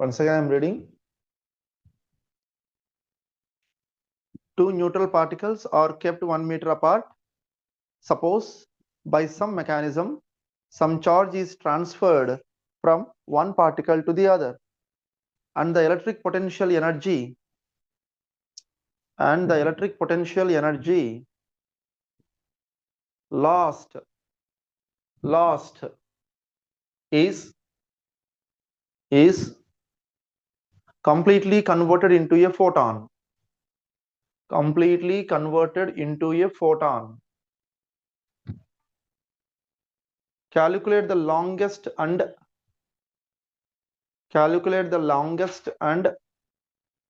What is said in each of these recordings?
Once again, I am reading. Two neutral particles are kept 1 meter apart. Suppose by some mechanism, some charge is transferred from one particle to the other, and the electric potential energy lost is completely converted into a photon. Calculate the longest and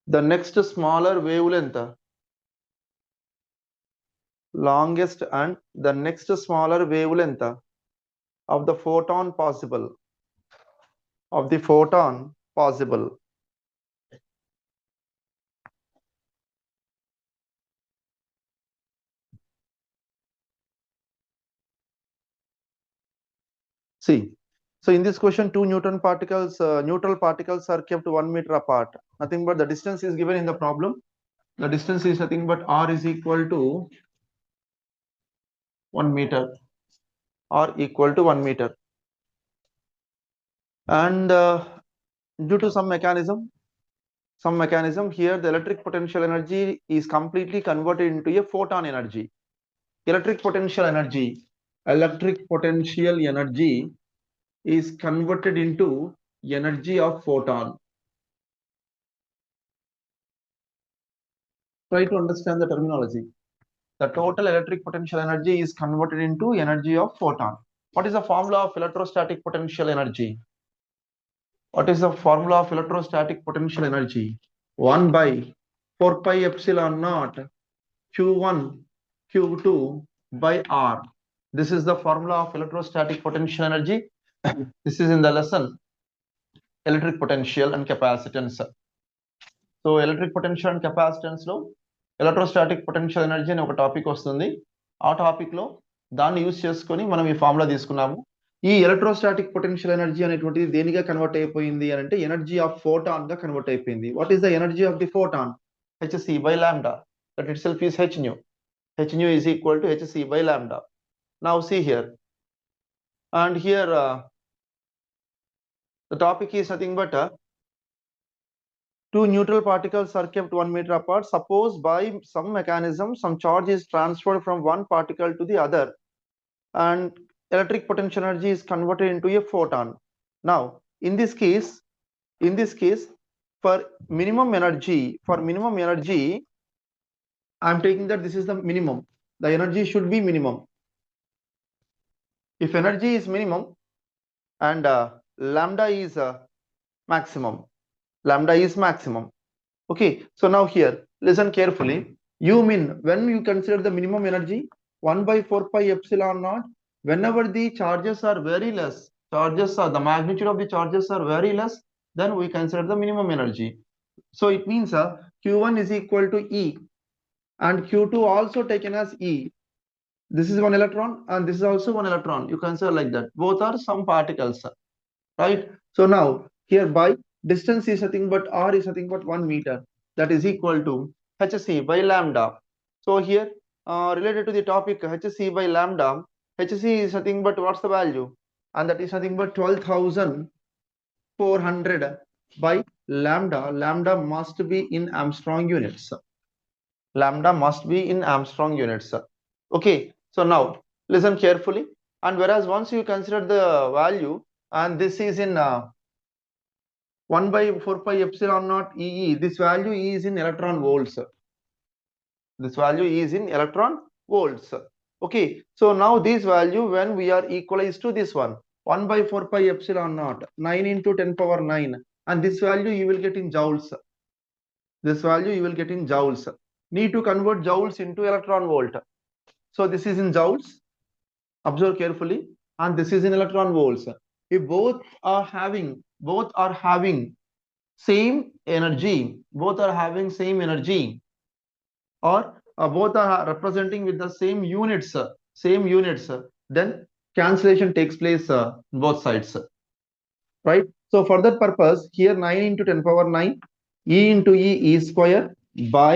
the next smaller wavelength. Longest and the next smaller wavelength of the photon possible. See, so in this question, two neutral particles are kept 1 meter apart. Nothing but the distance is given in the problem. The distance is nothing but r is equal to 1 meter. R equal to 1 meter. And due to some mechanism here, the electric potential energy is completely converted into a photon energy. Electric potential energy is converted into energy of photon. Try to understand the terminology. The total electric potential energy is converted into energy of photon. What is the formula of electrostatic potential energy? 1 by 4 pi epsilon naught Q1 Q2 by R. This is the formula of electrostatic potential energy. This is in the lesson electric potential and capacitance. So electric potential and capacitance lo electrostatic potential energy అని ఒక topic వస్తుంది. ఆ topic లో దాన్ని use చేసుకొని మనం ఈ formula తీసుకున్నాము. ఈ ఎలక్ట్రోస్టాటిక్ పొటెన్షియల్ ఎనర్జీ అనేటువంటిది దేనిగా కన్వర్ట్ అయిపోయింది అని అంటే ఎనర్జీ ఆఫ్ ఫోటాన్ గా కన్వర్ట్ అయిపోయింది. What is the energy of the photon? hc by lambda. That itself is h nu. H nu is equal to hc by lambda. Now see here, and here the topic is nothing but two neutral particles are kept 1 meter apart. Suppose by some mechanism some charge is transferred from one particle to the other, and electric potential energy is converted into a photon. Now in this case for minimum energy I am taking that this is the minimum. The energy should be minimum. If energy is minimum and lambda is maximum. Okay, so now here listen carefully. You mean when you consider the minimum energy 1 by 4 pi epsilon naught, whenever the charges are very less, the magnitude of the charges are very less, then we consider the minimum energy. So it means Q1 is equal to E and Q2 also taken as E. This is one electron and this is also one electron. You consider like that. Both are some particles, right? So now here by distance is nothing but r is nothing but 1 meter. That is equal to hc by lambda. So here related to the topic hc by lambda, hc is nothing but what's the value? And that is nothing but 12,400 by lambda. Lambda must be in Armstrong units. Okay, so now listen carefully. And whereas once you consider the value, and this is in 1 by 4 pi epsilon naught EE, this value is in electron volts. Okay, so now this value, when we are equalized to this one 1 by 4 pi epsilon naught 9 into 10 power 9, and this value you will get in joules. Need to convert joules into electron volt. So this is in joules, observe carefully, and this is in electron volts. If both are having same energy, or both are representing with the same units, then cancellation takes place both sides, right? So for that purpose, here 9 into 10 power 9, E into E square by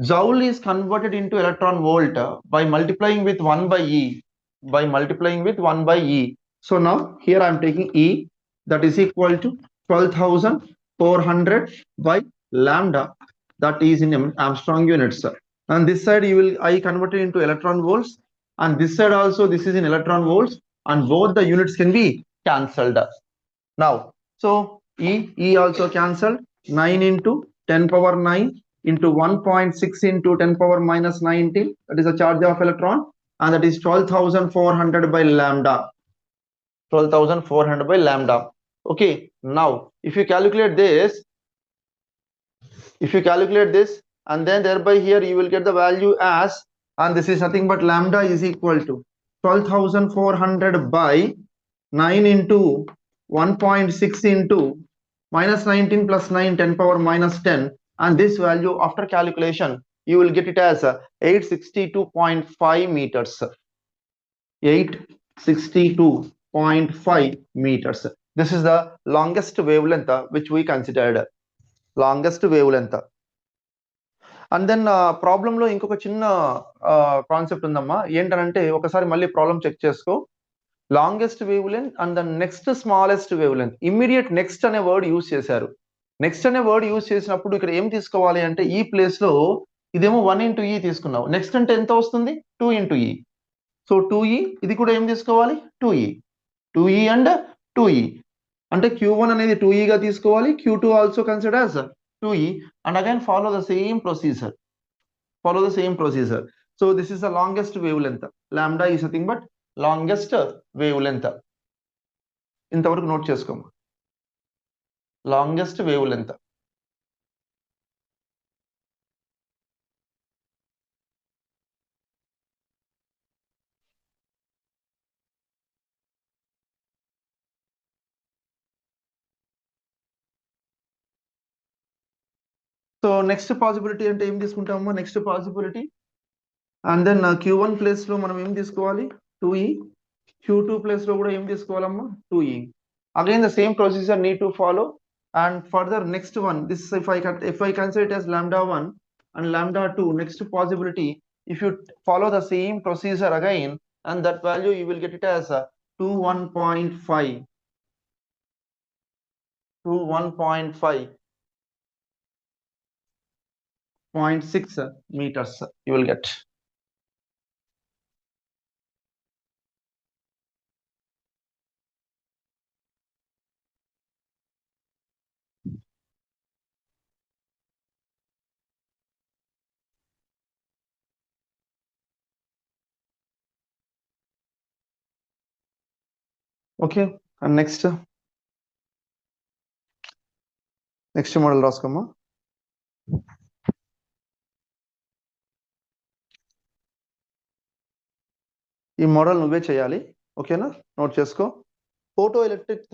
Joule is converted into electron volt by multiplying with 1 by E. By multiplying with 1 by E. So now here I am taking E, that is equal to 12,400 by lambda, that is in Armstrong units. And this side I converted into electron volts, and this side also this is in electron volts, and both the units can be cancelled. Now, so E also cancelled. 9 into 10 power 9 into 1.6 into 10 power minus 19, that is the charge of electron, and that is 12,400 by lambda. 12,400 by lambda. Okay, now if you calculate this, and then thereby here you will get the value as, and this is nothing but lambda is equal to 12,400 by 9 into 1.6 into minus 19 plus 9, 10 power minus 10, and this value after calculation you will get it as 862.5 meters. 862.5 meters. This is the longest wavelength which we considered. Longest wavelength. And then problem లో ఇంకొక చిన్న concept ఉందమ్మా. ఏంటంటే ఒకసారి మళ్ళీ problem check చేసుకో. Longest wavelength and the next smallest wavelength, immediate next అనే word use చేశారు. నెక్స్ట్ అనే వర్డ్ యూజ్ చేసినప్పుడు ఇక్కడ ఏం తీసుకోవాలి అంటే ఈ ప్లేస్ లో ఇదేమో 1 ఇంటూ ఈ తీసుకున్నావు. నెక్స్ట్ అంటే ఎంత వస్తుంది? 2 ఇంటూ ఈ. సో 2e, ఇది కూడా ఏం తీసుకోవాలి? 2e and 2e. అంటే Q1 అనేది 2e గా తీసుకోవాలి, Q2 also consider as 2e, and again follow the same procedure. So this is the longest wavelength. Lambda is nothing but longest wavelength. ఇంతవరకు నోట్ చేసుకోమా. Longest wavelength. So next possibility అంటే ఏం తీసుకుంటామో, next possibility, and then Q1 place లో మనం ఏం తీసుకోవాలి? 2e. Q2 place లో కూడా ఏం తీసుకోవాలమ్మా? 2e. Again the same procedure need to follow. And further next one, this if I consider it as lambda 1 and lambda 2, next possibility, if you follow the same procedure again, and that value you will get it as 21.5 0.6 meters you will get. Okay, and next model రాసుకోమా. ఈ model నువ్వే చేయాలి, ఓకేనా? Note చేసుకో. Photo electric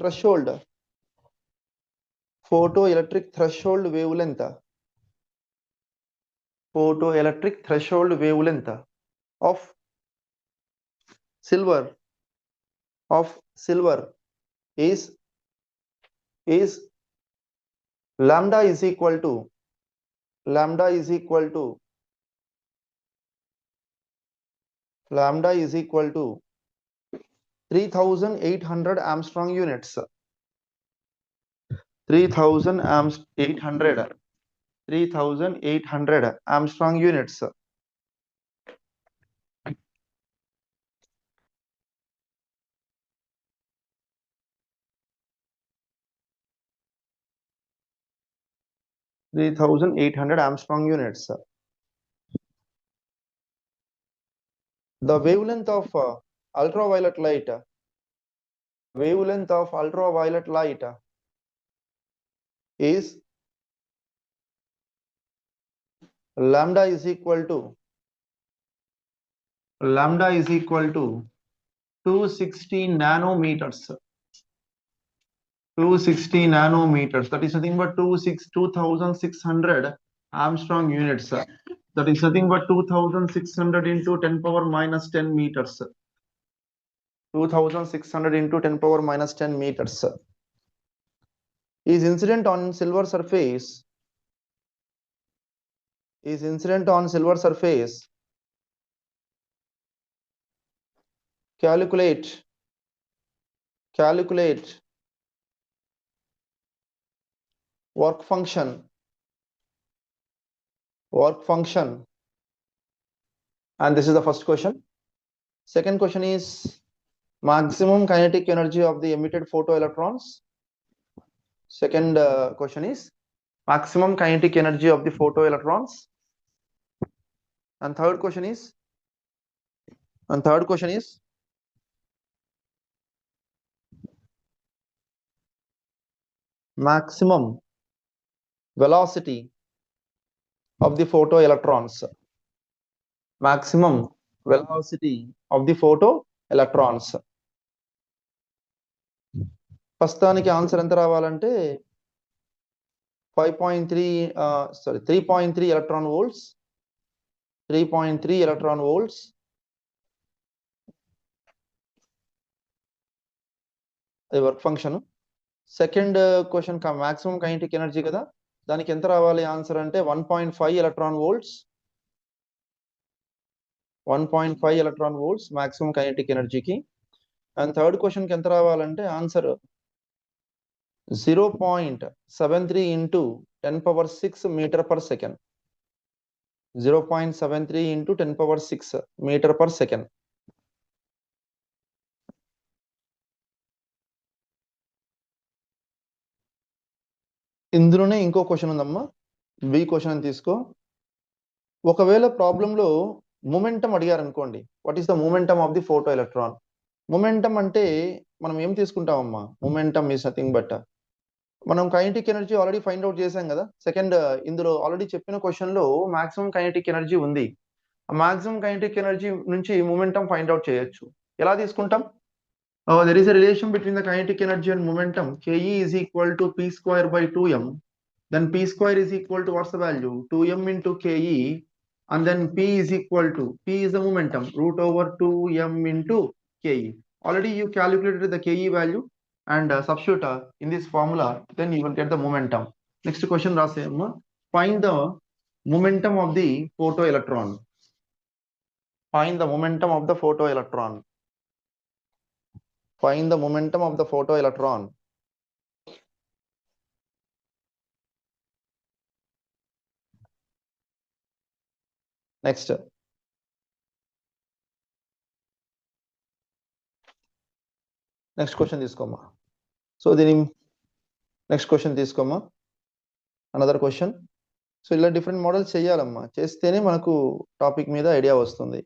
threshold wave length, of silver is lambda is equal to 3,800 Armstrong units. 3,800 Armstrong units. Armstrong units. The wavelength of ultraviolet light, is lambda is equal to 260 nanometers. 260 nanometers, that is nothing but 2,600 Armstrong units. That is nothing but 2,600 into 10 power minus 10 meters. 2,600 into 10 power minus 10 meters. is incident on silver surface calculate work function and this is the first question. Second question is maximum kinetic energy of the emitted photoelectrons. Second question is maximum kinetic energy of the photoelectrons. And third question is maximum velocity of the photoelectrons. Maximum velocity of the photoelectrons. ప్రస్తుతానికి answer ఎంత రావాలంటే 3.3 electron volts. 3.3 electron volts. అది work function. Second question maximum kinetic energy కదా, దానికి ఎంత రావాలి answer అంటే 1.5 electron volts. 1.5 electron volts maximum kinetic ఎనర్జీకి. అండ్ థర్డ్ క్వశ్చన్ కి ఎంత రావాలంటే answer 0.73 into 10 power 6 meter per second. 0.73 into 10 power 6 meter per second. ఇందులోనే ఇంకో క్వశ్చన్ ఉందమ్మా, బి క్వశ్చన్ అని తీసుకో. ఒకవేళ ప్రాబ్లంలో మొమెంటం అడిగారు అనుకోండి, what is the momentum of the photo electron. Momentum అంటే మనం ఏం తీసుకుంటామమ్మా, మొమెంటం ఈస్ నథింగ్ బట్ మనం kinetic energy already find out చేసాం కదా. సెకండ్ ఇందులో ఆల్రెడీ చెప్పిన క్వశ్చన్ లో మాక్సిమం కైనెటిక్ ఎనర్జీ ఉంది. ఆ మాక్సిమం కైనెటిక్ ఎనర్జీ నుంచి మొమెంటం ఫైండ్ అవుట్ చేయొచ్చు. ఎలా తీసుకుంటాం? There is a relation between the kinetic energy and momentum. Ke is equal to p square by 2m. Then p square is equal to what's the value? 2m into ke. And then p is equal to, p is the momentum, root over 2m into ke. Already you calculated the ke value and substitute in this formula, then you will get the momentum. Next question, Rasema. Find the momentum of the photoelectron. Find the momentum of the photoelectron. Find the momentum of the photoelectron. Next. Next question తీసుకోమా. So దీని next question తీసుకోమా, another question. So ఇలా different models చేయాలమ్మా, చేస్తేనే మనకు topic మీద idea వస్తుంది.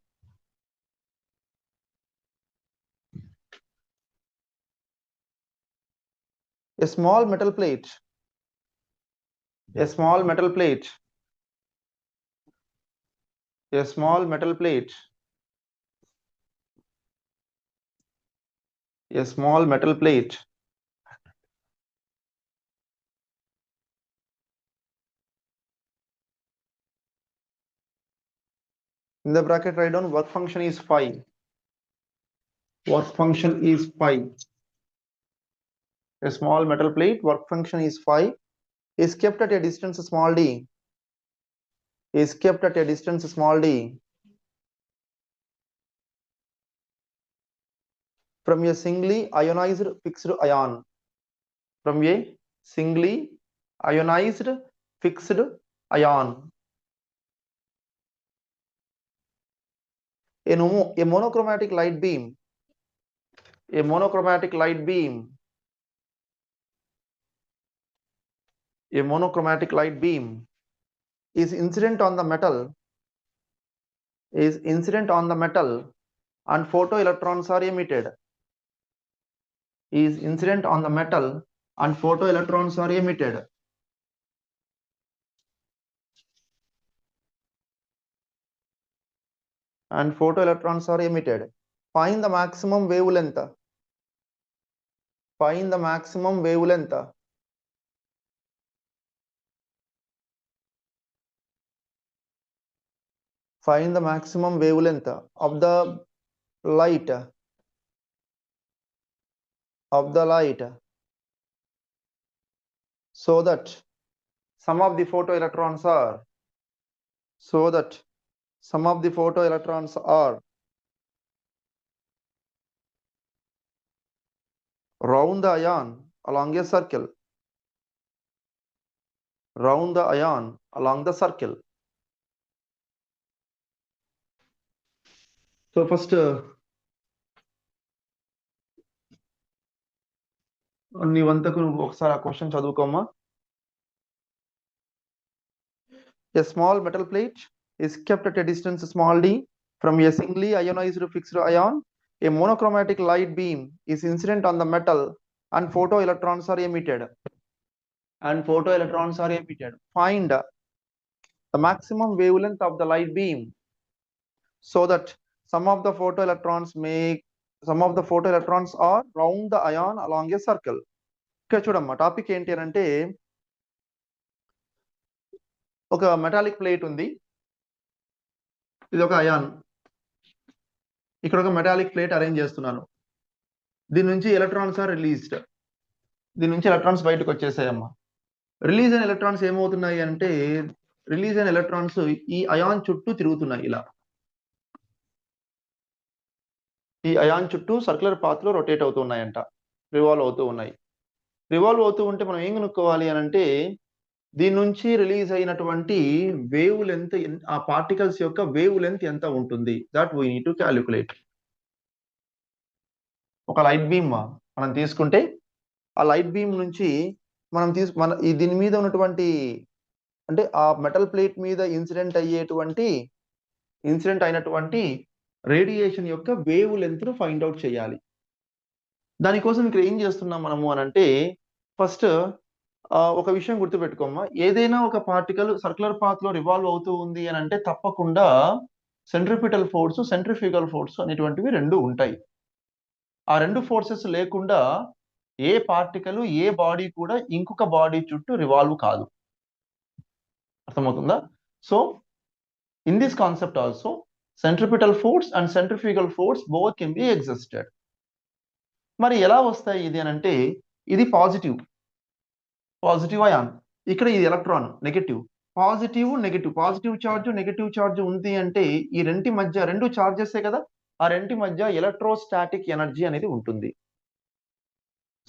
A small metal plate is in the bracket, write down work function is phi. A small metal plate, work function is phi, is kept at a distance small d. From a singly ionized fixed ion. A monochromatic light beam. Is incident on the metal and photoelectrons are emitted. Find the maximum wavelength. Find the maximum wavelength of the light so that some of the photoelectrons are round the ion along a circle. Round the ion along the circle. So first నీవంతకు నువ్వు ఒకసారి ఆ question చదువుకోమ్మా. A small metal plate is kept at a distance small d from a singly ionized fixed ion. A monochromatic light beam is incident on the metal and photoelectrons are emitted. Find the maximum wavelength of the light beam so that some of the photoelectrons are round the ion along a circle. ఇక్కడ చూడమ్మా topic ఏంటి అని అంటే ఒక metallic plate ఉంది, ఇది ఒక ion. ఇక్కడ ఒక మెటాలిక్ ప్లేట్ అరేంజ్ చేస్తున్నాను. దీని నుంచి ఎలక్ట్రాన్స్ ఆర్ రిలీజ్డ్. దీని నుంచి ఎలక్ట్రాన్స్ బయటకు వచ్చేసాయమ్మా. రిలీజ్ అయిన ఎలక్ట్రాన్స్ ఏమవుతున్నాయి అంటే రిలీజ్ అయిన ఎలక్ట్రాన్స్ ఈ అయాన్ చుట్టూ తిరుగుతున్నాయి. ఇలా ఈ అయాన్ చుట్టూ సర్క్యులర్ పాత్ లో రొటేట్ అవుతున్నాయంట, రివాల్వ్ అవుతూ ఉన్నాయి. రివాల్వ్ అవుతూ ఉంటే మనం ఏం కనుక్కోవాలి అని అంటే దీని నుంచి రిలీజ్ అయినటువంటి వేవ్ లెంత్, ఆ పార్టికల్స్ యొక్క వేవ్ లెంత్ ఎంత ఉంటుంది, that we need to calculate. ఒక లైట్ బీమ్ మనం తీసుకుంటే ఆ లైట్ బీమ్ నుంచి మనం దీని మీద ఉన్నటువంటి అంటే ఆ మెటల్ ప్లేట్ మీద ఇన్సిడెంట్ అయినటువంటి రేడియేషన్ యొక్క వేవ్ లెంత్ ను ఫైండ్ అవుట్ చేయాలి. దానికోసం ఇక్కడ ఏం చేస్తున్నాం మనము అని అంటే ఫస్ట్ ఒక విషయం గుర్తుపెట్టుకోమ్మా, ఏదైనా ఒక పార్టికల్ సర్క్యులర్ పాత్ లో రివాల్వ్ అవుతూ ఉంది అని అంటే తప్పకుండా సెంట్రిపిటల్ ఫోర్స్, సెంట్రిఫ్యూగల్ ఫోర్స్ అనేటువంటివి రెండు ఉంటాయి. ఆ రెండు ఫోర్సెస్ లేకుండా ఏ పార్టికల్, ఏ బాడీ కూడా ఇంకొక బాడీ చుట్టూ రివాల్వ్ కాదు. అర్థమవుతుందా? So in this concept also centripetal force and centrifugal force both can be existed. మరి ఎలా వస్తాయి ఇది అని అంటే ఇది పాజిటివ్ అయాన్, ఇక్కడ ఇది electron negative. Positive charge, negative charge ఉంది అంటే ఈ రెంటి మధ్య, రెండు చార్జెసే కదా, ఆ రెంటి మధ్య ఎలక్ట్రోస్టాటిక్ ఎనర్జీ అనేది ఉంటుంది.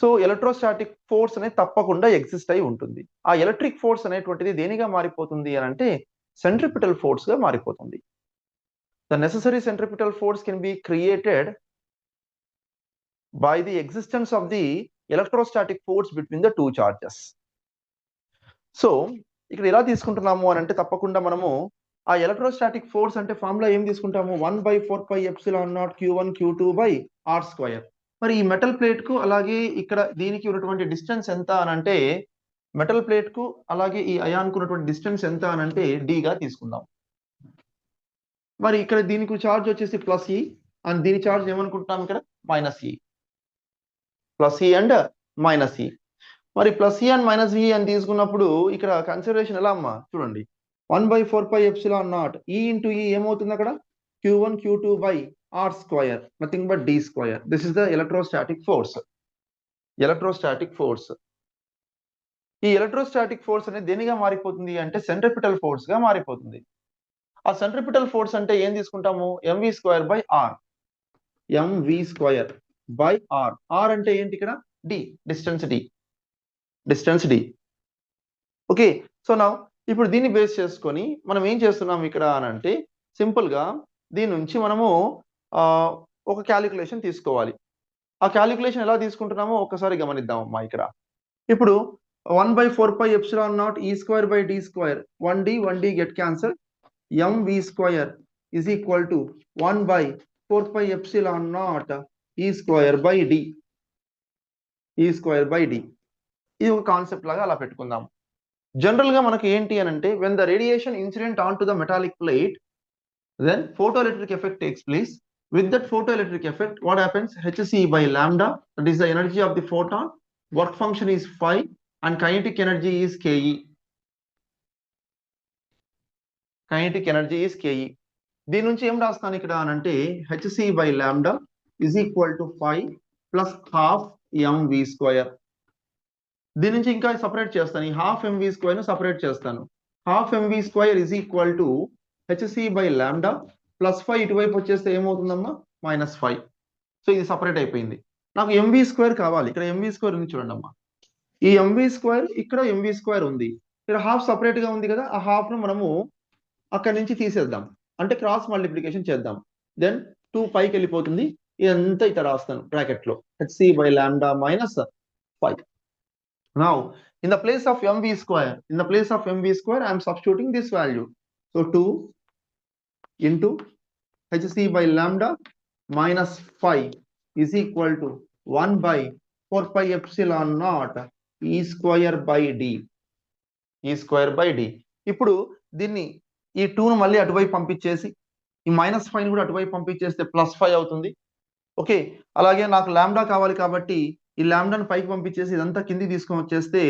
సో ఎలక్ట్రోస్టాటిక్ ఫోర్స్ అనేది తప్పకుండా ఎగ్జిస్ట్ అయి ఉంటుంది. ఆ ఎలక్ట్రిక్ ఫోర్స్ అనేటువంటిది దేనిగా మారిపోతుంది అని అంటే సెంట్రిపిటల్ ఫోర్స్ గా మారిపోతుంది. The necessary centripetal force can be created by the existence of the electrostatic force between the two charges. So ఇక్కడ ఎలా తీసుకుంటున్నాము అని అంటే తప్పకుండా మనము ఆ ఎలక్ట్రోస్టాటిక్ ఫోర్స్ అంటే ఫార్ములా ఏం తీసుకుంటాము, 1/4πε0 q1 q2/r². మరి ఈ మెటల్ ప్లేట్ కు అలాగే ఇక్కడ దీనికి ఉన్నటువంటి డిస్టెన్స్ ఎంత అని అంటే మెటల్ ప్లేట్ కు అలాగే ఈ అయాన్ కు ఉన్నటువంటి డిస్టెన్స్ ఎంత అని అంటే d గా తీసుకుందాం. మరి ఇక్కడ దీనికి చార్జ్ వచ్చేసి +e అండ్ దీని చార్జ్ ఏమనుకుంటున్నాం ఇక్కడ -e. +e and -e. మరి +e అండ్ -e అని తీసుకున్నప్పుడు ఇక్కడ కన్సిడరేషన్ ఎలా అమ్మా చూడండి, 1/4πε0 e into e ఏమవుతుంది అక్కడ q1 q2/r², nothing but d². This is the electrostatic force. ఈ ఎలక్ట్రోస్టాటిక్ ఫోర్స్ అనేది దేనిగా మారిపోతుంది అంటే సెంట్రిపిటల్ ఫోర్స్ గా మారిపోతుంది. ఆ సెంట్రిపిటల్ ఫోర్స్ అంటే ఏం తీసుకుంటాము, mv²/r. mv²/r. r అంటే ఏంటి ఇక్కడ d, distance d. Okay, so now ఇప్పుడు దీన్ని బేస్ చేసుకొని మనం ఏం చేస్తున్నాం ఇక్కడ అని అంటే సింపుల్ గా దీని నుంచి మనము ఒక క్యాలిక్యులేషన్ తీసుకోవాలి. ఆ క్యాలిక్యులేషన్ ఎలా తీసుకుంటున్నామో ఒకసారి గమనిద్దాం అమ్మా. ఇక్కడ ఇప్పుడు 1/4πε0 e²/d², 1d get cancel, mv² is equal to 1/4πε0 e²/d. ఇది ఒక కాన్సెప్ట్ లాగా అలా పెట్టుకుందాం. జనరల్ గా మనకి ఏంటి అని అంటే when the radiation incident onto the metallic plate, then photoelectric effect takes place. With that photoelectric effect, what happens, hc/λ, that is the energy of the photon, work function is phi and kinetic energy is ke. దీని నుంచి ఏం రాస్తాను ఇక్కడ అని అంటే hc/λ is equal to phi plus half mv². దీని నుంచి ఇంకా సెపరేట్ చేస్తాను, ఈ హాఫ్ ఎంవి స్క్వేర్ ను సెపరేట్ చేస్తాను. Half mv square is equal to hc by lambda plus 5 ఇటువైపు వచ్చేస్తే ఏమవుతుందమ్మా -5. సో ఇది సపరేట్ అయిపోయింది. నాకు ఎంవి స్క్వేర్ కావాలి. ఇక్కడ ఎంవి స్క్వేర్ ఉంది చూడండి అమ్మా, ఈ ఎంవి స్క్వేర్ ఇక్కడ ఎంవి స్క్వేర్ ఉంది, ఇక్కడ హాఫ్ సపరేట్ గా ఉంది కదా, ఆ హాఫ్ ను మనము అక్కడి నుంచి తీసేద్దాం, అంటే క్రాస్ మల్టిప్లికేషన్ చేద్దాం. దెన్ 2 పైకి వెళ్ళిపోతుంది, ఇదంతా ఇక్కడ రాస్తాను బ్రాకెట్ లో HC by lambda -5. Now in the place of mv square, I am substituting this value. So 2 into hc by lambda -5 is equal to 1 by 4 pi epsilon naught e square by d. ఇప్పుడు దీన్ని ఈ 2 ను మళ్ళీ అటువైపు పంపించేసి ఈ -5 ని కూడా అటువైపు పంపించేస్తే +5 అవుతుంది. ఓకే, అలాగే నాకు లాంబ్డా కావాలి కాబట్టి ఈ లాంబ్డాను పైకి పంపించేసి ఇదంతా కిందికి తీసుకొని వచ్చేస్తే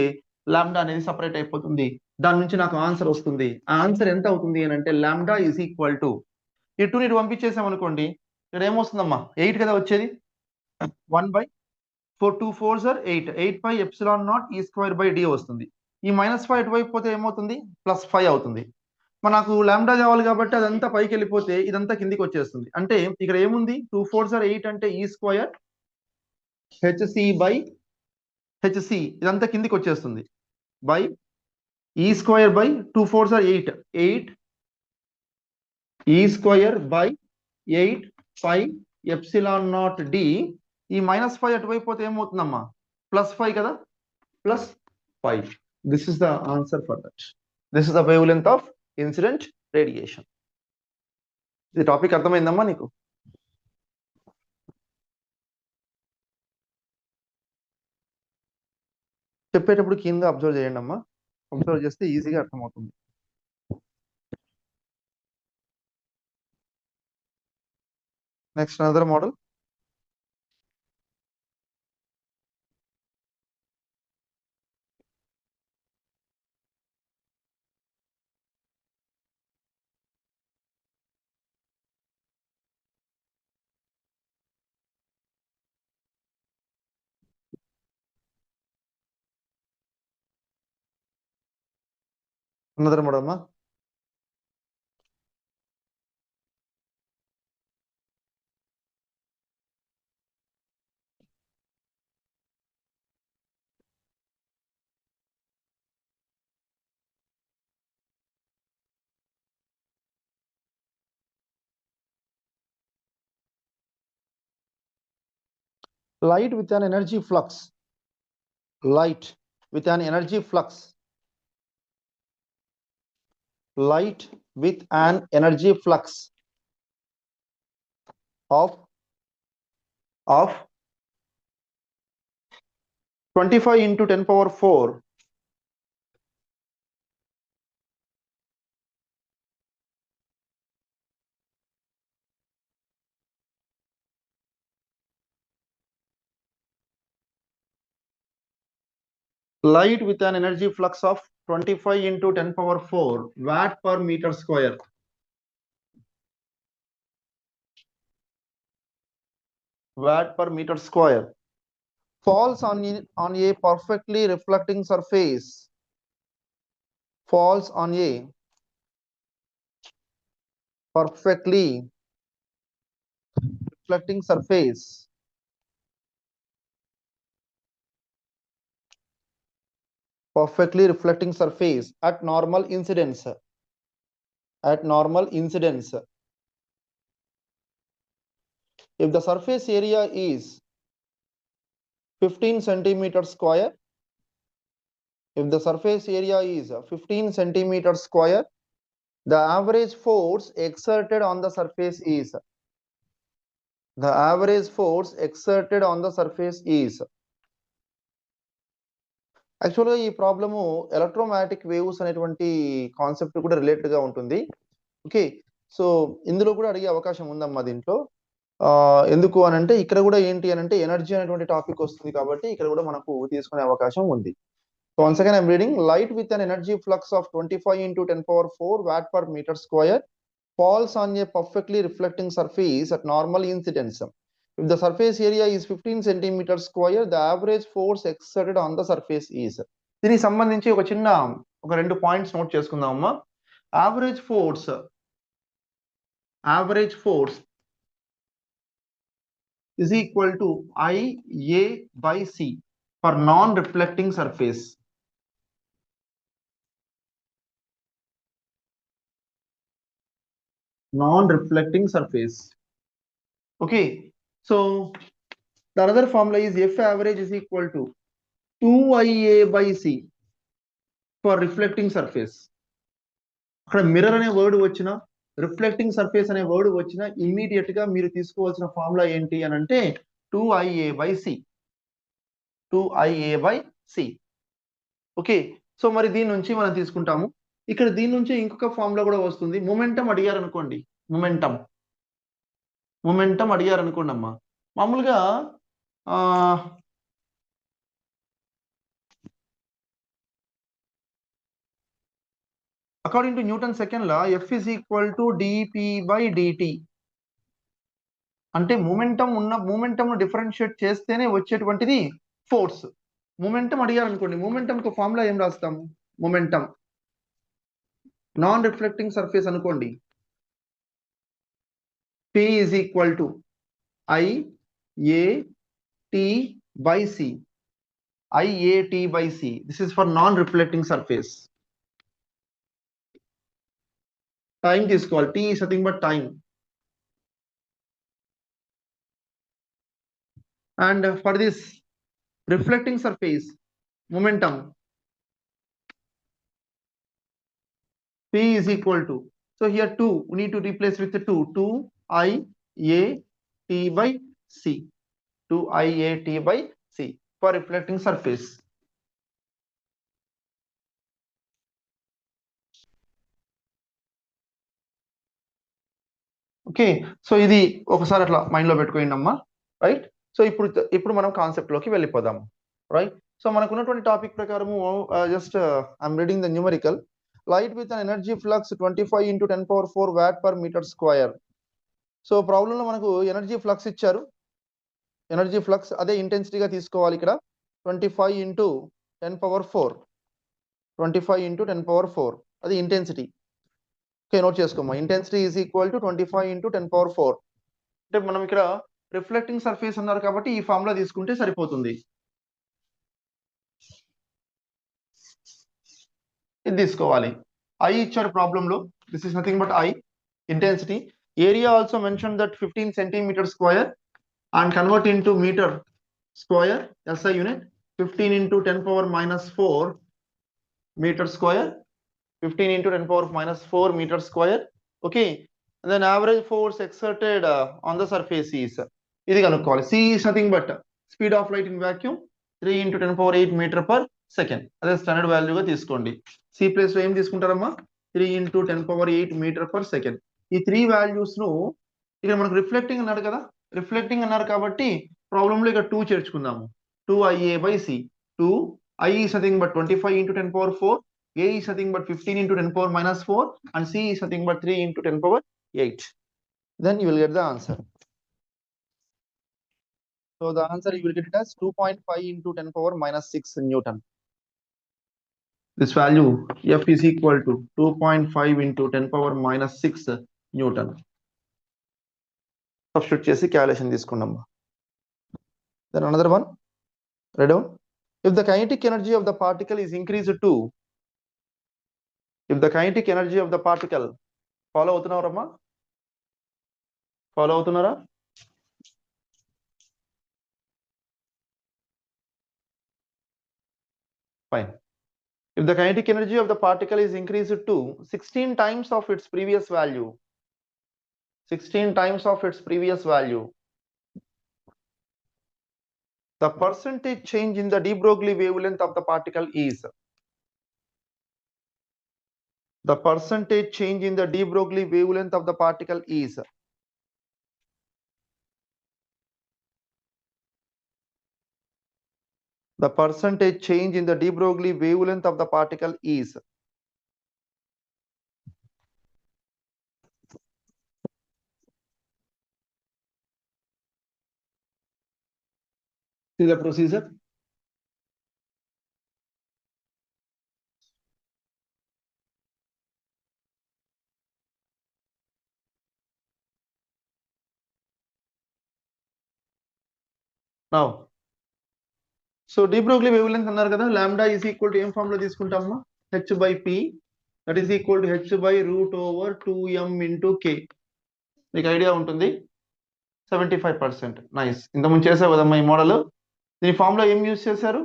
లాంబ్డా అనేది సపరేట్ అయిపోతుంది. దాని నుంచి నాకు ఆన్సర్ వస్తుంది. ఆ ఆన్సర్ ఎంత అవుతుంది అని అంటే లాంబ్డా ఈజ్ ఈక్వల్ టు ఈ 2 ని పంపించేసాం అనుకోండి, ఇక్కడ ఏమొస్తుందమ్మా 8 కదా వచ్చేది, 1 by 4 2 4s are 8 pi epsilon naught e square by d వస్తుంది. ఈ -5 ఇటువైపు పోతే ఏమవుతుంది +5 అవుతుంది. మనకు లాంబ్డా కావాలి కాబట్టి అదంతా పైకి వెళ్ళిపోతే ఇదంతా కిందికి వచ్చేస్తుంది. అంటే ఇక్కడ ఏముంది 2 4s are 8 అంటే ఈ స్క్వేర్ హెచ్సి బై హెచ్సి ఇదంతా కిందికి వచ్చేస్తుంది బై ఈ square by 2 4s are 8 e square by 8 pi epsilon naught d. E -5 అటువైపు పోతే ఏమవుతుందమ్మా +5 కదా, +5. This is the answer for that. This is the wavelength of incident radiation. ఇది topic అర్థమైందమ్మా నీకు? చెప్పేటప్పుడు కింద అబ్జర్వ్ చేయండి అమ్మా, అబ్జర్వ్ చేస్తే ఈజీగా అర్థమవుతుంది. Next another model. Another model, ma. Light with an energy flux. Light with an energy flux. Light with an energy flux of 25 into 10 power 4 light with an energy flux of 25 into 10 power 4 watt per meter square. Watt per meter square falls on a perfectly reflecting surface. Falls on a perfectly reflecting surface. Perfectly reflecting surface at normal incidence. At normal incidence. If the surface area is 15 centimeters square, if the surface area is 15 centimeters square, the average force exerted on the surface is, the average force exerted on the surface is. యాక్చువల్గా ఈ problem electromagnetic waves అనేటువంటి concept కూడా related గా ఉంటుంది. Okay, so ఇందులో కూడా అడిగే అవకాశం ఉందమ్మా దీంట్లో. ఎందుకు అని అంటే ఇక్కడ కూడా ఏంటి అని అంటే ఎనర్జీ అనేటువంటి టాపిక్ వస్తుంది కాబట్టి ఇక్కడ కూడా మనకు తీసుకునే అవకాశం ఉంది. So once again I'm reading. Light with an energy flux of 25 into 10 power 4 watt per meter square falls on a perfectly reflecting surface at normal incidence. If the surface area is 15 centimeters square, the average force exerted on the surface is. దీనికి సంబంధించి ఒక రెండు points note చేసుకుందామమ్మా. Average force is equal to IA by C for non-reflecting surface. Non-reflecting surface. Okay, so the other formula is F average is equal to 2IA by C for reflecting surface. అక్కడ mirror అనే word వచ్చినా, reflecting surface అనే word వచ్చినా immediate గా మీరు తీసుకోవాల్సిన formula ఏంటి అని అంటే 2IA by C. 2IA by C. Okay, so మరి దీని నుంచి మనం తీసుకుంటాము. ఇక్కడ దీని నుంచి ఇంకొక ఫార్ములా కూడా వస్తుంది. మొమెంటం అడిగారు అనుకోండి, మొమెంటం అడిగారు అనుకోండి అమ్మా. మామూలుగా according to Newton's second law, F is equal to dP by dt. అంటే మూమెంటం డిఫరెన్షియేట్ చేస్తేనే వచ్చేటువంటిది ఫోర్స్. మూమెంటం అడిగారు అనుకోండి, మూమెంటం కు ఫార్ములా ఏం రాస్తాము? మూమెంటం నాన్ రిఫ్లెక్టింగ్ సర్ఫేస్ అనుకోండి, P is equal to IAT by C. IAT by C. This is for non-reflecting surface. Time తీసుకోవాలి. T is nothing but time. And for this reflecting surface, momentum P is equal to, so here 2, we need to replace with the 2IAT by C. 2IAT by C for reflecting surface. Okay, so ఇది ఒకసారి అట్లా mind లో పెట్టుకోండి అమ్మా. Right, so ఇప్పుడు మనం concept లోకి వెళ్ళిపోదాము. రైట్, సో మనకు ఉన్నటువంటి టాపిక్ ప్రకారము just I'm reading the numerical. Light with an energy flux 25 × 10⁴ watt per metre square. So ప్రాబ్లంలో మనకు ఎనర్జీ ఫ్లక్స్ ఇచ్చారు. ఎనర్జీ ఫ్లక్స్ అదే ఇంటెన్సిటీగా తీసుకోవాలి. ఇక్కడ 25 × 10⁴. 25 × 10⁴ అది ఇంటెన్సిటీ. ఓకే, నోట్ చేసుకోమా. Intensity is equal to 25 × 10⁴. అంటే మనం ఇక్కడ రిఫ్లెక్టింగ్ సర్ఫేస్ అన్నారు కాబట్టి ఈ ఫార్ములా తీసుకుంటే సరిపోతుంది. ఇది తీసుకోవాలి. ఐ ఇచ్చారు ప్రాబ్లంలో. This is nothing but I, intensity. Area also mention that 15 centimeters square and convert into meter square, SI unit. 15 × 10⁻⁻4 meter square. 15 × 10⁻⁻4 meter square. Okay, and then average force exerted on the surface is, ఇది కనుక్కోవాలి. C is nothing but speed of light in vacuum, 3 × 10⁸ meter/second. అదే standard వాల్యూగా తీసుకోండి. C place లో ఏం తీసుకుంటారమ్మా? 3 × 10⁸ meter/second. ఈ 3 values ను ఇక్కడ మనకు రిఫ్లెక్టింగ్ అన్నాడు కదా, రిఫ్లెక్టింగ్ అన్నారు కాబట్టి ప్రాబ్లంలో ఇక్కడ 2 చేర్చుకుందాము. 2IA by C. 2I is nothing but 25 × 10⁴. A is nothing but 15 × 10⁻⁻4 and C is nothing but 3 × 10⁸. Then you will get the answer. So the answer you will get it as 2.5 × 10⁻⁻6 Newton. This value F is equal to 2.5 × 10⁻⁻6 Newton. Substitute చేసి calculation తీసుకున్నాం. Then another one, write down. If the kinetic energy of the particle is increased to, if the kinetic energy of the particle, follow అవుతున్నారమ్మా? Follow అవుతున్నారా? Fine. If the kinetic energy of the particle is increased to 16 times of its previous value, 16 times of its previous value, the percentage change in the de Broglie wavelength of the particle is, the percentage change in the de Broglie wavelength of the particle is, the percentage change in the de Broglie wavelength of the particle is, See the procedure. Now, so de Broglie wavelength అన్నారు కదా, lambda is equal to ఏం formula తీసుకుంటామా, h by p, that is equal to h by root over 2m into k. మీకు idea ఉంటుంది. 75%. Nice. ఇంతకుముందు చేసావు కదమ్మా ఈ model. దీని ఫార్ములా ఏం యూజ్ చేశారు?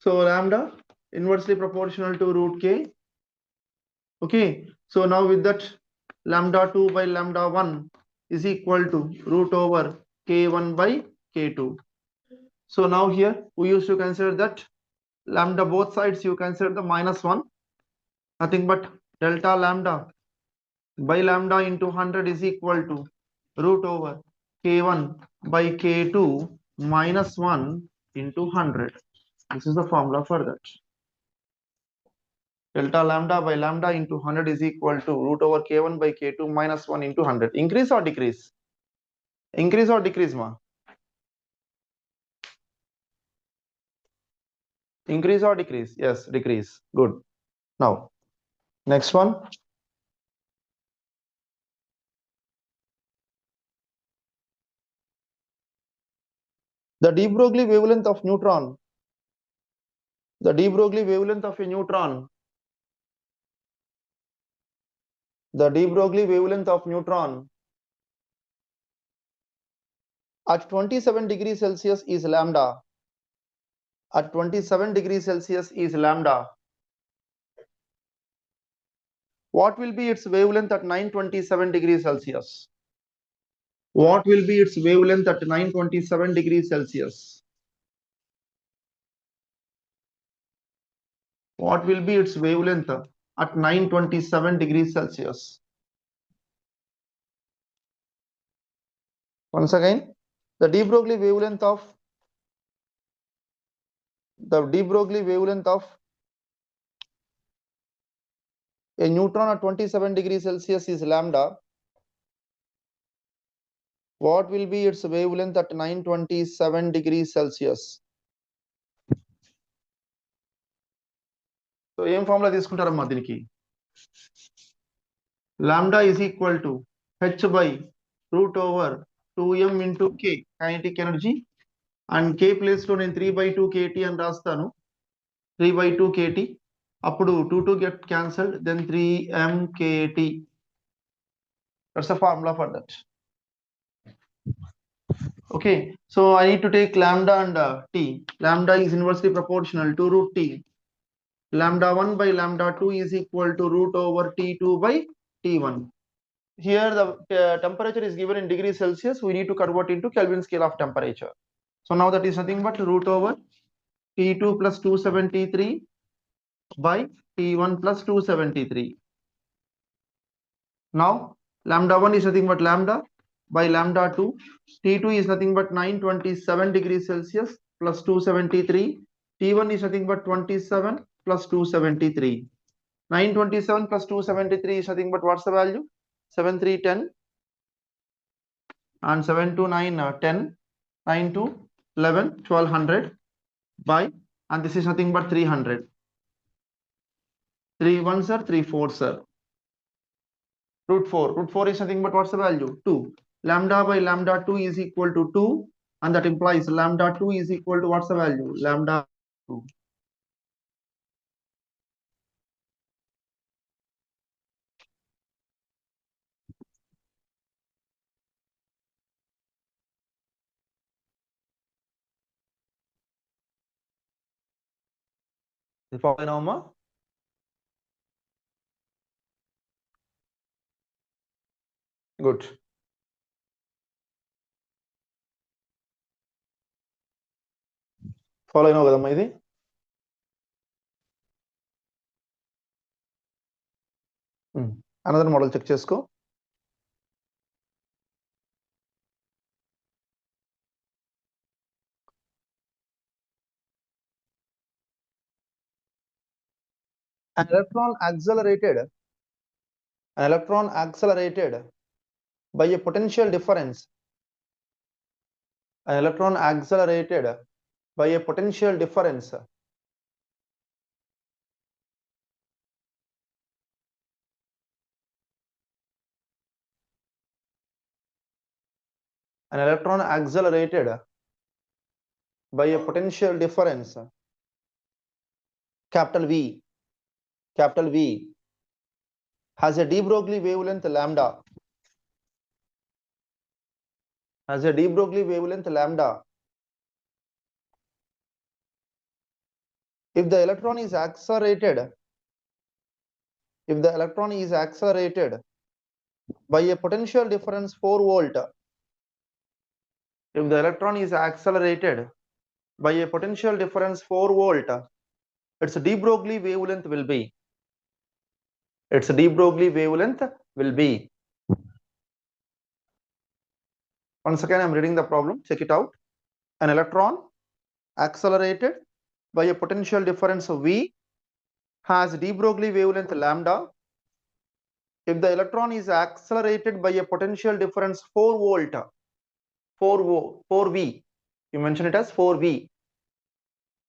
So lambda inversely proportional to root k. Okay, so now with that lambda 2 by lambda 1 is equal to root over k1 by k2. So now here we used to consider that lambda both sides you consider the -1, nothing but delta lambda by lambda into 100 is equal to root over k1 by k2 minus 1 into 100. This is the formula for that. Delta lambda by lambda into 100 is equal to root over k1 by k2 minus 1 into 100. Increase or decrease? Increase or decrease, ma? Increase or decrease? Yes, decrease. Good. Now, next one. The de Broglie wavelength of neutron. The de Broglie wavelength of a neutron. The de Broglie wavelength of neutron at 27 degrees Celsius is lambda. At 27 degrees Celsius is lambda. What will be its wavelength at 927 degrees Celsius? What will be its wavelength at 927 degrees Celsius? What will be its wavelength at 927 degrees Celsius? Once again, the de Broglie wavelength of a neutron at 27 degrees Celsius is lambda. What will be its wavelength at 927 degrees Celsius? So ఏం formula తీసుకుంటారమ్మా దీనికి? Lambda is equal to h by root over 2m into k kinetic energy, and k place లో నేను 3/2 kt అని రాస్తాను. 3/2 kt. అప్పుడు 2 get cancelled, then 3m kt. That's the formula for that. Okay, so I need to take lambda and t. Lambda is inversely proportional to root t. Lambda 1 by lambda 2 is equal to root over t2 by t1. Here the temperature is given in degrees Celsius. We need to convert into Kelvin scale of temperature. So now that is nothing but root over t2 plus 273 by t1 plus 273. Now lambda 1 is nothing but lambda by lambda 2. T2 is nothing but 927 degrees Celsius plus 273. T1 is nothing but 27 plus 273. 927 plus 273 is nothing but what's the value? 7 3 10 and 7 2 9 10, 9 2 11 1200 by, and this is nothing but 300. 3 1 sir, 3 4 sir. Root 4. Root 4 is nothing but what's the value? 2. Lambda by lambda 2 is equal to 2, and that implies lambda 2 is equal to what's the value? Lambda 2. Is it now, ma? Good. Follow now kadamma idi. Another model check chesko. An electron accelerated by a potential difference An electron accelerated by a potential difference an electron accelerated by a potential difference capital V has a de Broglie wavelength lambda if the electron is accelerated by a potential difference 4 volt, if the electron is accelerated by a potential difference 4 volt, its de Broglie wavelength will be once again I'm reading the problem, check it out. An electron accelerated by a potential difference V has de Broglie wavelength lambda if the electron is accelerated by a potential difference 4 volt, 4V, you mention it as 4V,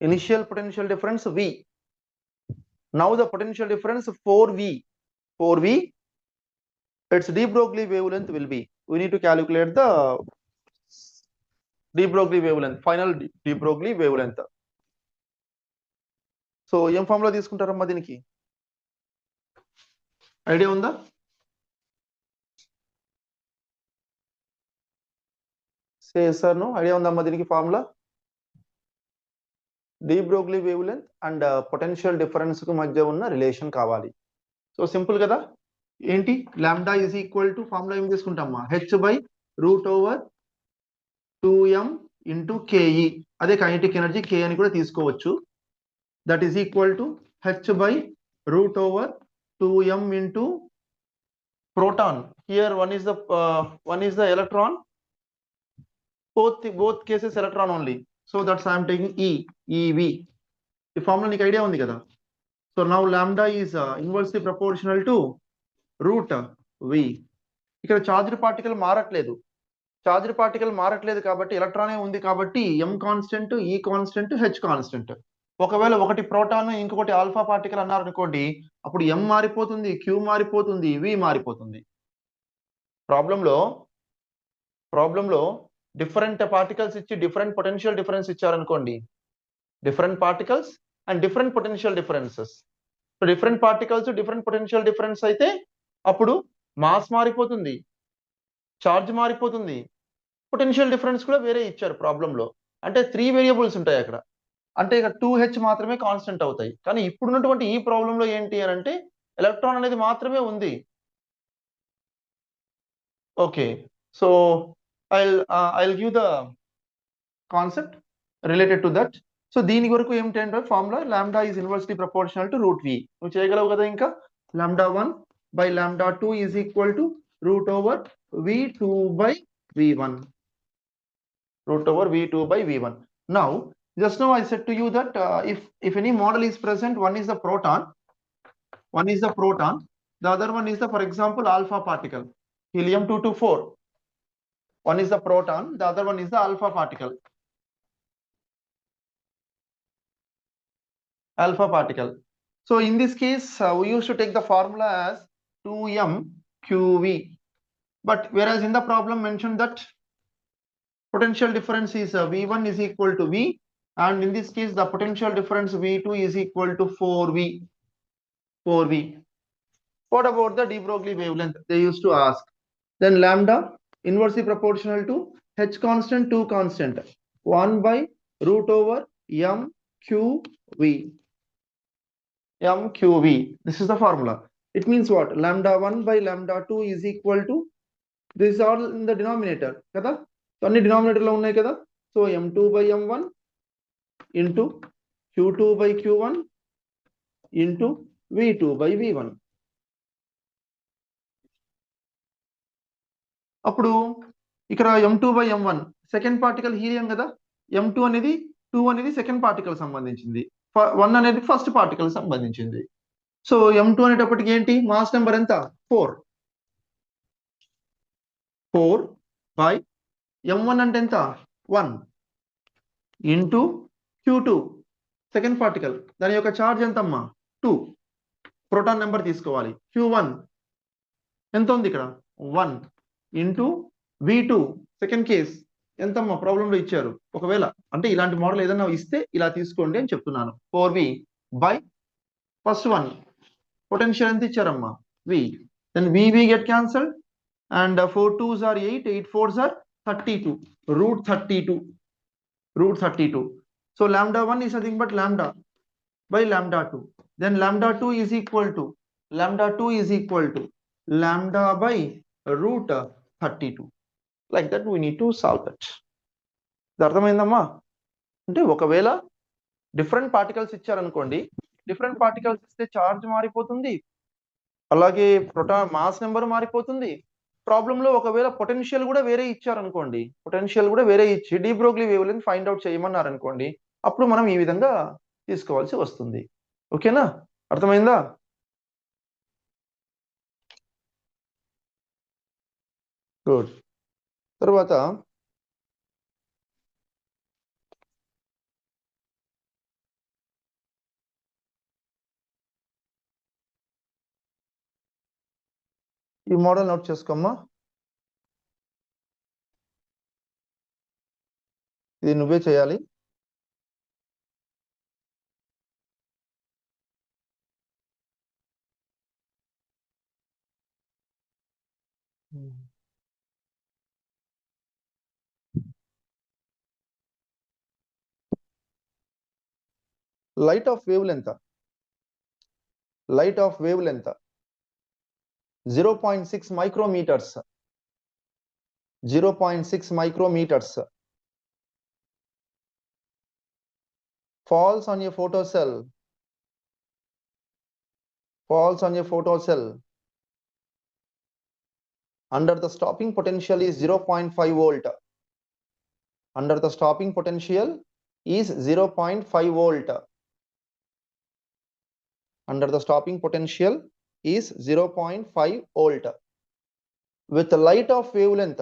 initial potential difference V. Now the potential difference 4V, its de Broglie wavelength will be, we need to calculate the de Broglie wavelength, final de Broglie wavelength. So ఏం formula తీసుకుంటారమ్మా దీనికి idea ఉందా? Sir no idea ఉందమ్మా దీనికి formula? de Broglie wavelength and potential difference కు మధ్య ఉన్న relation కావాలి. So simple కదా, ఏంటి lambda is equal to formula ఏం తీసుకుంటామా h/√2m ఇంటూ KE, అదే కైనెటిక్ ఎనర్జీ K అని కూడా తీసుకోవచ్చు. That is equal to h/√2m into proton. Here one is the electron, both cases electron only, so that's I am taking EV. The formula నీకు idea ఉంది కదా. So now lambda is inversely proportional to root V. ఇక్కడ charged particle మారట్లేదు కాబట్టి ఎలక్ట్రానే ఉంది కాబట్టి m constant, E constant, H constant. ఒకవేళ ఒకటి proton ఇంకొకటి ఆల్ఫా పార్టికల్ అన్నారు అనుకోండి, అప్పుడు m మారిపోతుంది, Q మారిపోతుంది, V మారిపోతుంది. ప్రాబ్లంలో డిఫరెంట్ పార్టికల్స్ ఇచ్చి డిఫరెంట్ పొటెన్షియల్ డిఫరెన్స్ ఇచ్చారనుకోండి, different particles and different potential differences. So different particles different potential difference అయితే అప్పుడు మాస్ మారిపోతుంది, చార్జ్ మారిపోతుంది, పొటెన్షియల్ డిఫరెన్స్ కూడా వేరే ఇచ్చారు ప్రాబ్లంలో. అంటే 3 వేరియబుల్స్ ఉంటాయి అక్కడ, అంటే ఇక 2H మాత్రమే కాన్స్టెంట్ అవుతాయి. కానీ ఇప్పుడున్నటువంటి ఈ ప్రాబ్లంలో ఏంటి అని అంటే ఎలక్ట్రాన్ అనేది మాత్రమే ఉంది. Okay, so I'll give the concept related to that. So దీని వరకు ఏమిటంటే formula lambda is inversely proportional to root V. నువ్వు చేయగలవు కదా. ఇంకా λ1 by λ2 is equal to √V2 by V1. Now just now I said to you that if any model is present, one is the proton, the other one is the, for example, alpha particle, helium-224. One is the proton, the other one is the alpha particle. So in this case we used to take the formula as 2mQV, but whereas in the problem mentioned that potential difference is V1 is equal to V, and in this case the potential difference V2 is equal to 4V. What about the de Broglie wavelength? They used to ask. Then lambda inversely proportional to H constant, 2 constant, 1 by √mQV. This is the formula. It means what? λ1 by λ2 is equal to, this is all in the denominator kada. So అన్ని denominator లో ఉన్నాయి కదా. So m2 by m1 into q2 by q1 into v2 by v1. అప్పుడు ఇక్కడ m2 by m1 second particle helium కదా, m2 అనేది 2 అనేది second particle సంబంధించింది, 1 అనేది ఫస్ట్ పార్టికల్ సంబంధించింది. సో m2 అనేటప్పటికి ఏంటి, మాస్ నెంబర్ ఎంత 4 by m1 అంటే ఎంత 1 into q2 సెకండ్ పార్టికల్ దాని యొక్క ఛార్జ్ ఎంతమ్మా 2 ప్రోటాన్ నెంబర్ తీసుకోవాలి q1 ఎంత ఉంది ఇక్కడ 1 into v2 సెకండ్ కేస్ ఎంతమ్మా ప్రాబ్లంలో ఇచ్చారు ఒకవేళ అంటే ఇలాంటి మోడల్ ఏదైనా ఇస్తే ఇలా తీసుకోండి అని చెప్తున్నాను 4v by first one potential ఎంత ఇచ్చారమ్మా v then v get cancelled and 4 2s are 8 8 4s are 32 root 32 so lambda 1 is nothing but lambda by lambda 2 then lambda 2 is equal to lambda by root 32 like that we need to solve that ఇది అర్థమైందమ్మా అంటే ఒకవేళ different particles ఇచ్చారనుకోండి different particles ఇస్తే charge మారిపోతుంది అలాగే proton mass number మారిపోతుంది ప్రాబ్లంలో ఒకవేళ పొటెన్షియల్ కూడా వేరే ఇచ్చారనుకోండి పొటెన్షియల్ కూడా వేరే ఇచ్చి de Broglie wave length find out చేయమన్నారు అనుకోండి అప్పుడు మనం ఈ విధంగా తీసుకోవాల్సి వస్తుంది ఓకేనా అర్థమైందా గుడ్ తర్వాత ఈ మోడల్ నోట్ చేసుకోమ్మా ఇది నువ్వే చేయాలి light of wavelength 0.6 micrometers 0.6 micrometers falls on a photocell under the stopping potential is 0.5 volt under the stopping potential is 0.5 volt under the stopping potential is 0.5 volt with the light of wavelength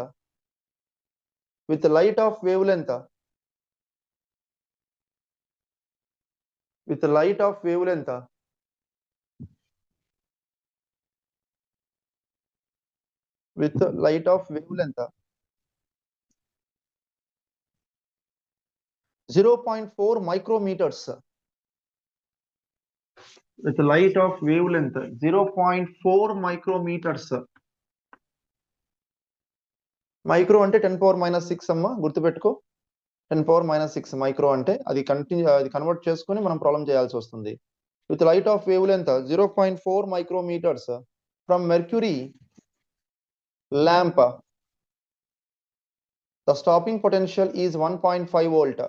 0.4 micrometers with light of wavelength 0.4 micrometers micro అంటే 10 power -6 అమ్మ గుర్తుపెట్టుకో 10 power -6 micro అంటే అది convert చేసుకొని మనం problem చేయాల్సి వస్తుంది with light of wavelength 0.4 micrometers from mercury lamp the stopping potential is 1.5 volt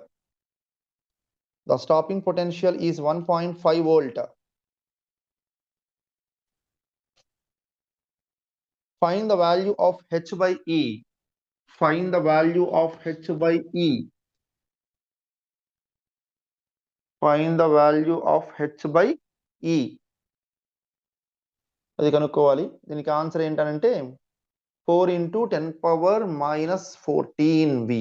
find the value of h by e find the value of h by e అది కనుక్కోవాలి దీనికి answer ఏంటంటే 4 into 10 power -14 v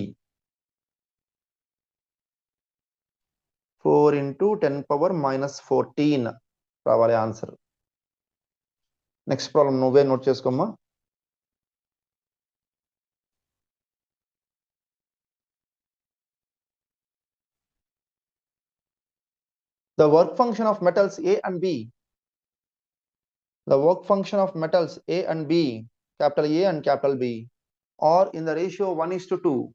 4 into 10 power -14 రావాలి answer next problem నువ్వే note చేసుకోమ్మా the work function of metals A and B capital A and capital B are in the ratio 1:2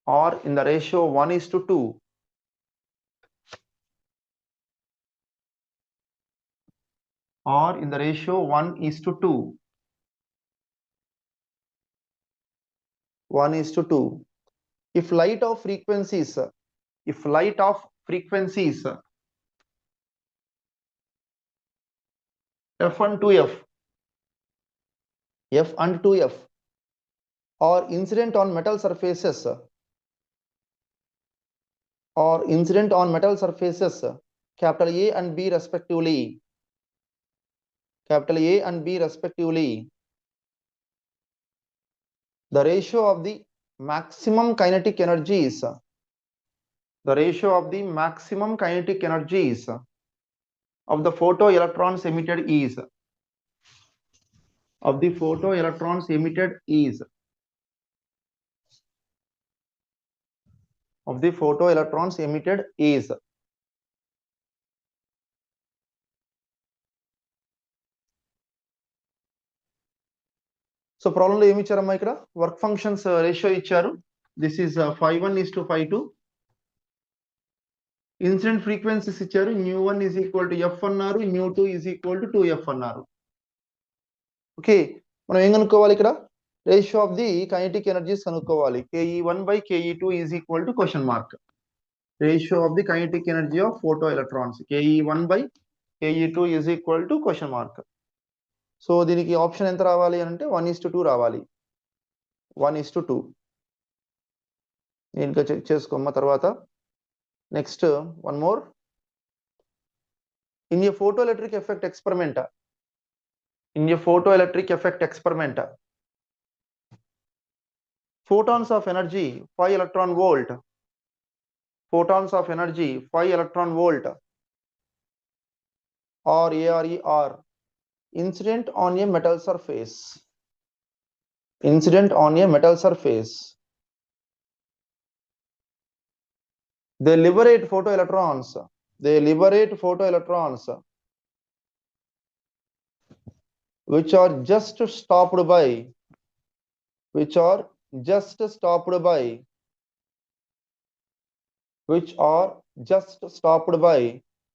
or in the ratio 1:2 or in the ratio 1:2 1:2 if light of frequencies f1 to f and 2f are incident on metal surfaces capital A and B respectively the ratio of the maximum kinetic energies, the ratio of the maximum kinetic energies of the photoelectrons emitted is, of the photoelectrons emitted is, of the photoelectrons emitted is. So ప్రాబ్లంలో ఏమి ఇచ్చారమ్మా ఇక్కడ work functions ratio ఇచ్చారు. This is 5:1:5:2. Incident frequencies ఇచ్చారు. ν1 is equal to F అన్నారు, ν2 is equal to 2f అన్నారు. Okay, మనం ఏం కనుక్కోవాలి ఇక్కడ? Ratio of the kinetic energies కనుక్కోవాలి. ke1/ke2 is equal to question mark. Ratio of the kinetic energy of photo electrons ke1/ke2 is equal to question mark. So దీనికి option ఎంత రావాలి అంటే 1:2 రావాలి. 1:2 ఇంకా చెక్ చేసుకోమ్మ. తర్వాత next one more. In a photoelectric effect experiment, photons of energy 5 electron volt, or ARER incident on a metal surface, they liberate photoelectrons, which are just stopped by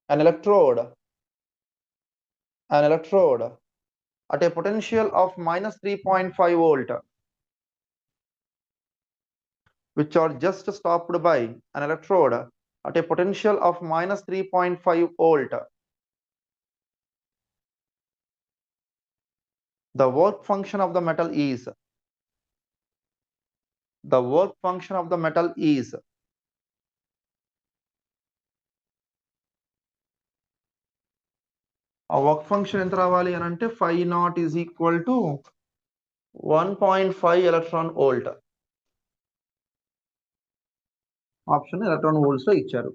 an electrode at a potential of -3.5 volt, which are just stopped by an electrode at a potential of -3.5 volt. The work function of the metal is, ఆ work function ఎంత రావాలి అని అంటే 5 is equal to 1.5 electron volt. Option electron volts లో ఇచ్చారు.